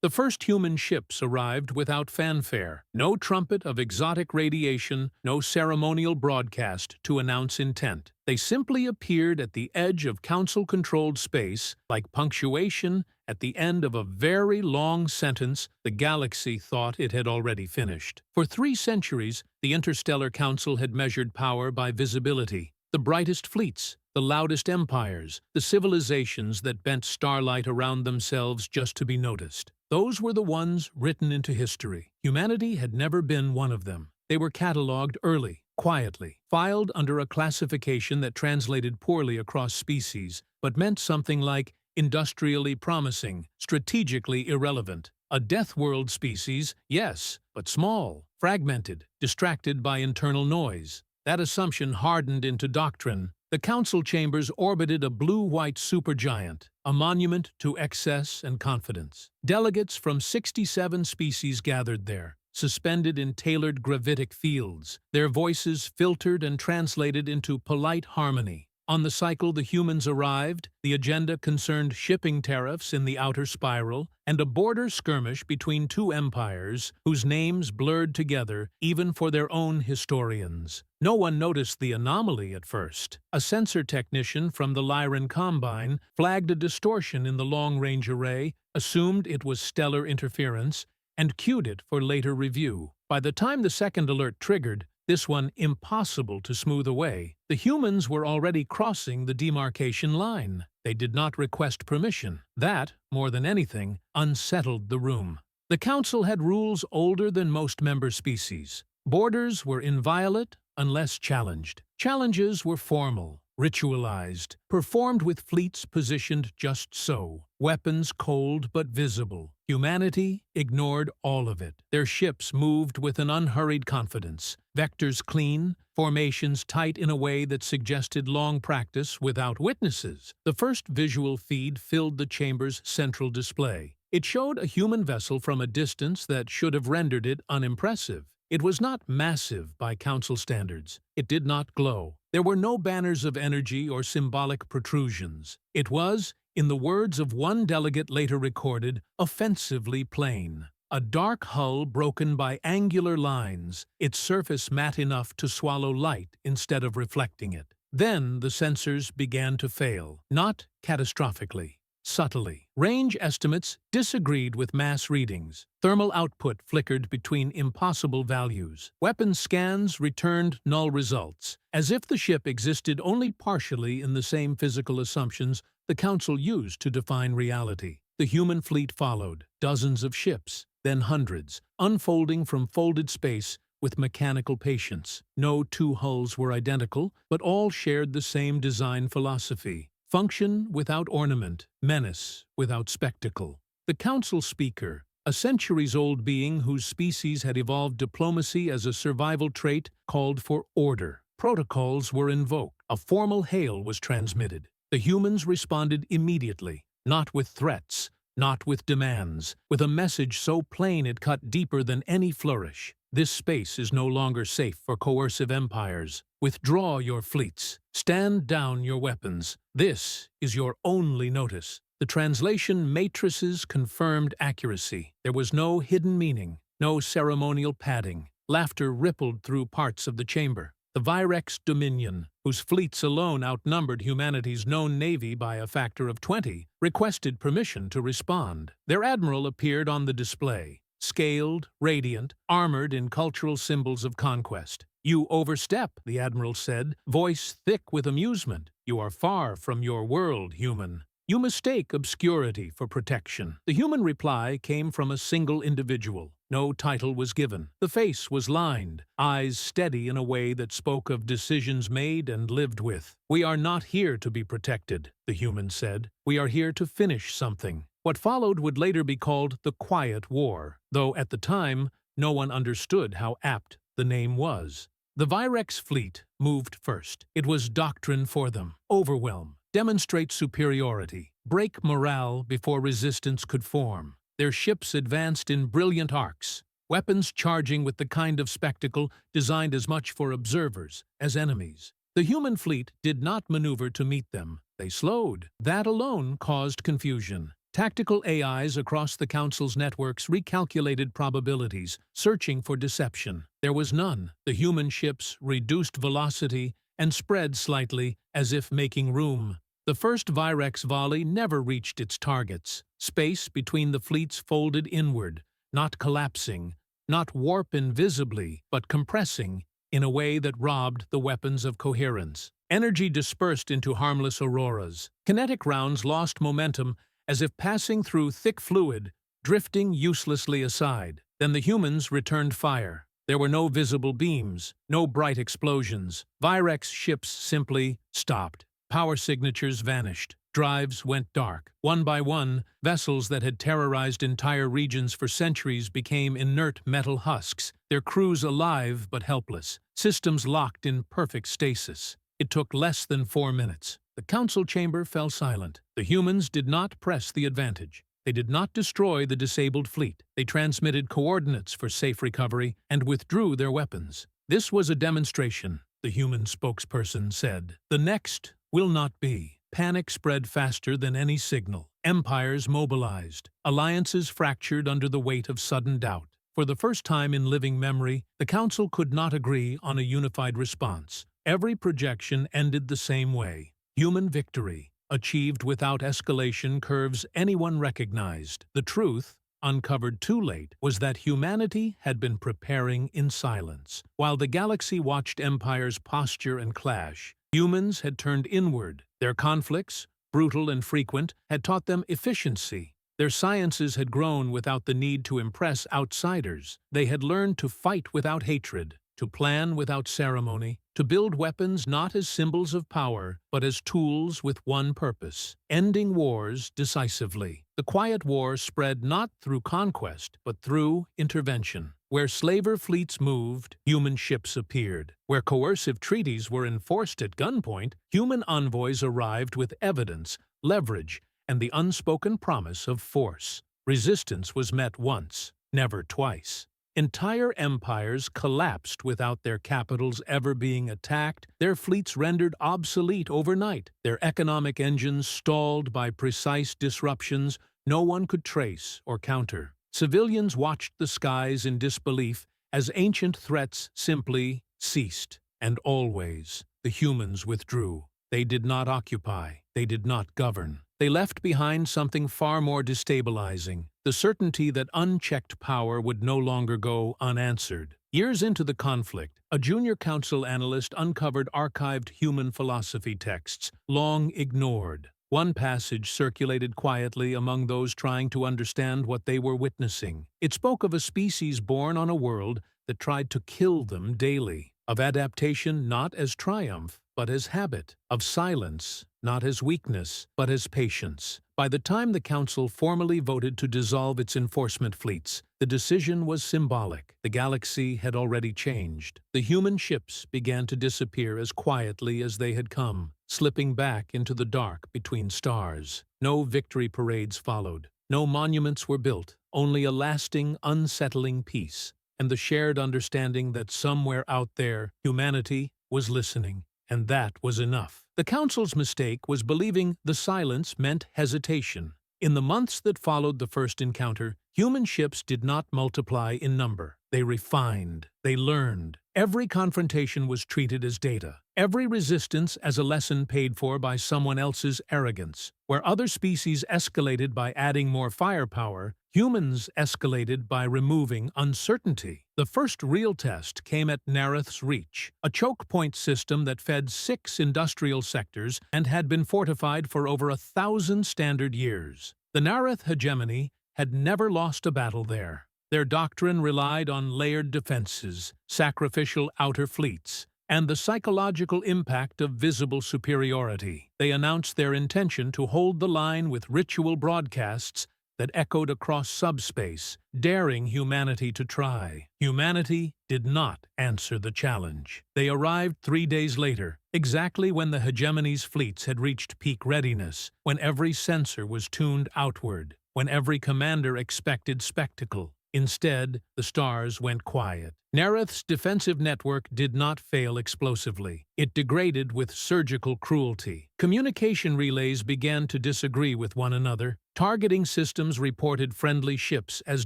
The first human ships arrived without fanfare. No trumpet of exotic radiation, no ceremonial broadcast to announce intent. They simply appeared at the edge of council-controlled space, like punctuation at the end of a very long sentence the galaxy thought it had already finished. For 3 centuries, the Interstellar Council had measured power by visibility. The brightest fleets, the loudest empires, the civilizations that bent starlight around themselves just to be noticed. Those were the ones written into history. Humanity had never been one of them. They were catalogued early, quietly, filed under a classification that translated poorly across species, but meant something like industrially promising, strategically irrelevant. A death world species, yes, but small, fragmented, distracted by internal noise. That assumption hardened into doctrine. The council chambers orbited a blue-white supergiant, a monument to excess and confidence. Delegates from 67 species gathered there, suspended in tailored gravitic fields, their voices filtered and translated into polite harmony. On the cycle the humans arrived, the agenda concerned shipping tariffs in the outer spiral, and a border skirmish between 2 empires whose names blurred together even for their own historians. No one noticed the anomaly at first. A sensor technician from the Lyran Combine flagged a distortion in the long-range array, assumed it was stellar interference, and cued it for later review. By the time the second alert triggered, this one impossible to smooth away, the humans were already crossing the demarcation line. They did not request permission. That, more than anything, unsettled the room. The Council had rules older than most member species. Borders were inviolate unless challenged. Challenges were formal, ritualized, performed with fleets positioned just so, weapons cold but visible. Humanity ignored all of it. Their ships moved with an unhurried confidence, vectors clean, formations tight in a way that suggested long practice without witnesses. The first visual feed filled the chamber's central display. It showed a human vessel from a distance that should have rendered it unimpressive. It was not massive by council standards. It did not glow. There were no banners of energy or symbolic protrusions. It was, in the words of one delegate later recorded, offensively plain. A dark hull broken by angular lines, its surface matte enough to swallow light instead of reflecting it. Then the sensors began to fail, not catastrophically, subtly. Range estimates disagreed with mass readings. Thermal output flickered between impossible values. Weapons scans returned null results, as if the ship existed only partially in the same physical assumptions the Council used to define reality. The human fleet followed, dozens of ships, then hundreds, unfolding from folded space with mechanical patience. No 2 hulls were identical, but all shared the same design philosophy. Function without ornament, menace without spectacle. The council speaker, a centuries-old being whose species had evolved diplomacy as a survival trait, called for order. Protocols were invoked. A formal hail was transmitted. The humans responded immediately, not with threats, not with demands, with a message so plain it cut deeper than any flourish. This space is no longer safe for coercive empires. Withdraw your fleets. Stand down your weapons. This is your only notice. The translation matrices confirmed accuracy. There was no hidden meaning, no ceremonial padding. Laughter rippled through parts of the chamber. The Virex Dominion, whose fleets alone outnumbered humanity's known navy by a factor of 20, requested permission to respond. Their admiral appeared on the display, scaled, radiant, armored in cultural symbols of conquest. "You overstep," the admiral said, voice thick with amusement. "You are far from your world, human. You mistake obscurity for protection." The human reply came from a single individual. No title was given. The face was lined, eyes steady in a way that spoke of decisions made and lived with. "We are not here to be protected," the human said. "We are here to finish something." What followed would later be called the Quiet War, though at the time no one understood how apt the name was. The Virex fleet moved first. It was doctrine for them. Overwhelm, demonstrate superiority, break morale before resistance could form. Their ships advanced in brilliant arcs, weapons charging with the kind of spectacle designed as much for observers as enemies. The human fleet did not maneuver to meet them. They slowed. That alone caused confusion. Tactical AIs across the Council's networks recalculated probabilities, searching for deception. There was none. The human ships reduced velocity and spread slightly, as if making room. The first Virex volley never reached its targets. Space between the fleets folded inward, not collapsing, not warp invisibly, but compressing in a way that robbed the weapons of coherence. Energy dispersed into harmless auroras. Kinetic rounds lost momentum as if passing through thick fluid, drifting uselessly aside. Then the humans returned fire. There were no visible beams, no bright explosions. Virex ships simply stopped. Power signatures vanished. Drives went dark. One by one, vessels that had terrorized entire regions for centuries became inert metal husks, their crews alive but helpless, systems locked in perfect stasis. It took less than 4 minutes. The council chamber fell silent. The humans did not press the advantage. They did not destroy the disabled fleet. They transmitted coordinates for safe recovery and withdrew their weapons. This was a demonstration, the human spokesperson said. The next will not be. Panic spread faster than any signal. Empires mobilized. Alliances fractured under the weight of sudden doubt. For the first time in living memory, the Council could not agree on a unified response. Every projection ended the same way. Human victory, achieved without escalation curves anyone recognized. The truth, uncovered too late, was that humanity had been preparing in silence. While the galaxy watched empires posture and clash, humans had turned inward. Their conflicts, brutal and frequent, had taught them efficiency. Their sciences had grown without the need to impress outsiders. They had learned to fight without hatred, to plan without ceremony, to build weapons not as symbols of power, but as tools with one purpose: ending wars decisively. The Quiet War spread not through conquest, but through intervention. Where slaver fleets moved, human ships appeared. Where coercive treaties were enforced at gunpoint, human envoys arrived with evidence, leverage, and the unspoken promise of force. Resistance was met once, never twice. Entire empires collapsed without their capitals ever being attacked, their fleets rendered obsolete overnight, their economic engines stalled by precise disruptions no one could trace or counter. Civilians watched the skies in disbelief as ancient threats simply ceased. And always, the humans withdrew. They did not occupy. They did not govern. They left behind something far more destabilizing: the certainty that unchecked power would no longer go unanswered. Years into the conflict, a junior council analyst uncovered archived human philosophy texts, long ignored. One passage circulated quietly among those trying to understand what they were witnessing. It spoke of a species born on a world that tried to kill them daily, of adaptation not as triumph, but as habit, of silence not as weakness, but as patience. By the time the Council formally voted to dissolve its enforcement fleets, the decision was symbolic. The galaxy had already changed. The human ships began to disappear as quietly as they had come, slipping back into the dark between stars. No victory parades followed. No monuments were built. Only a lasting, unsettling peace, and the shared understanding that somewhere out there, humanity was listening. And that was enough. The Council's mistake was believing the silence meant hesitation. In the months that followed the first encounter, human ships did not multiply in number. They refined. They learned. Every confrontation was treated as data. Every resistance as a lesson paid for by someone else's arrogance. Where other species escalated by adding more firepower, humans escalated by removing uncertainty. The first real test came at Nareth's Reach, a choke point system that fed 6 industrial sectors and had been fortified for over 1,000 standard years. The Nareth hegemony had never lost a battle there. Their doctrine relied on layered defenses, sacrificial outer fleets, and the psychological impact of visible superiority. They announced their intention to hold the line with ritual broadcasts that echoed across subspace, daring humanity to try. Humanity did not answer the challenge. They arrived 3 days later, exactly when the hegemony's fleets had reached peak readiness, when every sensor was tuned outward, when every commander expected spectacle. Instead, the stars went quiet. Nereth's defensive network did not fail explosively. It degraded with surgical cruelty. Communication relays began to disagree with one another. Targeting systems reported friendly ships as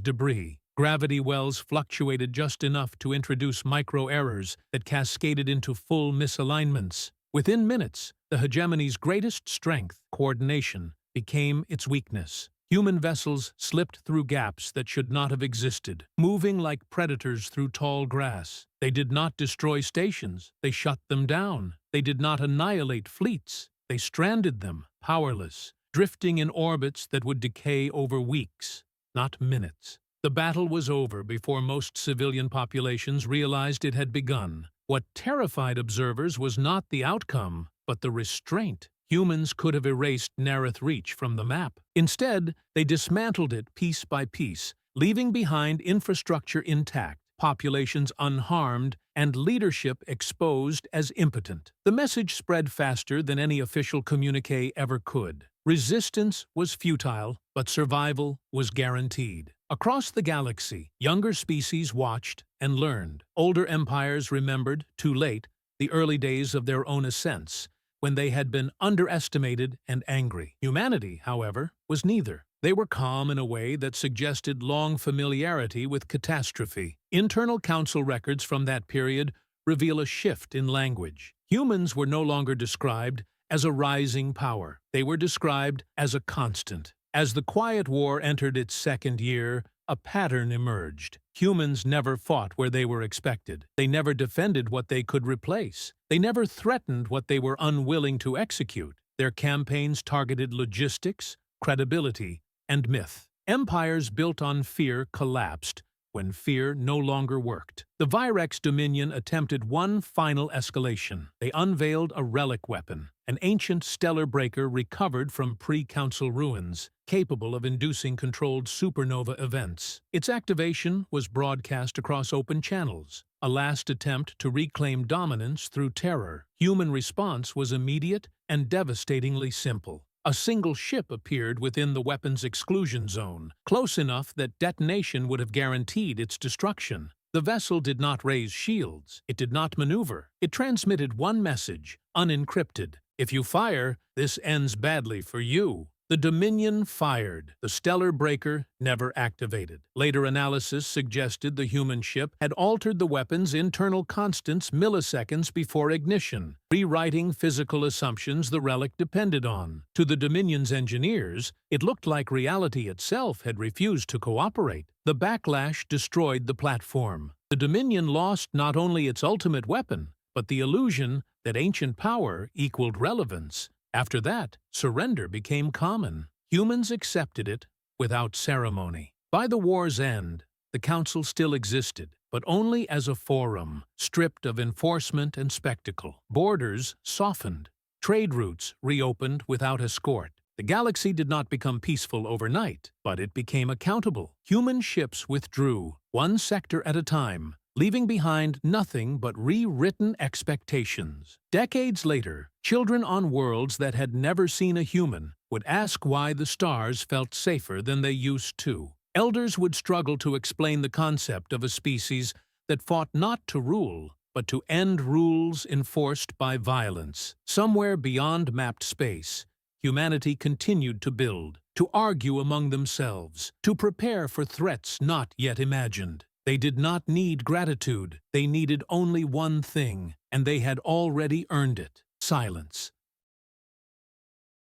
debris. Gravity wells fluctuated just enough to introduce micro-errors that cascaded into full misalignments. Within minutes, the hegemony's greatest strength, coordination, became its weakness. Human vessels slipped through gaps that should not have existed, moving like predators through tall grass. They did not destroy stations, they shut them down. They did not annihilate fleets, they stranded them, powerless, drifting in orbits that would decay over weeks, not minutes. The battle was over before most civilian populations realized it had begun. What terrified observers was not the outcome, but the restraint. Humans could have erased Nereth Reach from the map. Instead, they dismantled it piece by piece, leaving behind infrastructure intact, populations unharmed, and leadership exposed as impotent. The message spread faster than any official communique ever could. Resistance was futile, but survival was guaranteed. Across the galaxy, younger species watched and learned. Older empires remembered, too late, the early days of their own ascents, when they had been underestimated and angry. Humanity, however, was neither. They were calm in a way that suggested long familiarity with catastrophe. Internal council records from that period reveal a shift in language. Humans were no longer described as a rising power. They were described as a constant. As the Quiet War entered its second year, a pattern emerged. Humans never fought where they were expected. They never defended what they could replace. They never threatened what they were unwilling to execute. Their campaigns targeted logistics, credibility, and myth. Empires built on fear collapsed when fear no longer worked. The Virex Dominion attempted one final escalation. They unveiled a relic weapon, an ancient stellar breaker recovered from pre-council ruins, capable of inducing controlled supernova events. Its activation was broadcast across open channels, a last attempt to reclaim dominance through terror. Human response was immediate and devastatingly simple. A single ship appeared within the weapon's exclusion zone, close enough that detonation would have guaranteed its destruction. The vessel did not raise shields. It did not maneuver. It transmitted one message, unencrypted. If you fire, this ends badly for you. The Dominion fired. The stellar breaker never activated. Later analysis suggested the human ship had altered the weapon's internal constants milliseconds before ignition, rewriting physical assumptions the relic depended on. To the Dominion's engineers, it looked like reality itself had refused to cooperate. The backlash destroyed the platform. The Dominion lost not only its ultimate weapon, but the illusion that ancient power equaled relevance. After that, surrender became common. Humans accepted it without ceremony. By the war's end, the Council still existed, but only as a forum, stripped of enforcement and spectacle. Borders softened. Trade routes reopened without escort. The galaxy did not become peaceful overnight, but it became accountable. Human ships withdrew, one sector at a time, leaving behind nothing but rewritten expectations. Decades later, children on worlds that had never seen a human would ask why the stars felt safer than they used to. Elders would struggle to explain the concept of a species that fought not to rule, but to end rules enforced by violence. Somewhere beyond mapped space, humanity continued to build, to argue among themselves, to prepare for threats not yet imagined. They did not need gratitude, they needed only one thing, and they had already earned it: silence.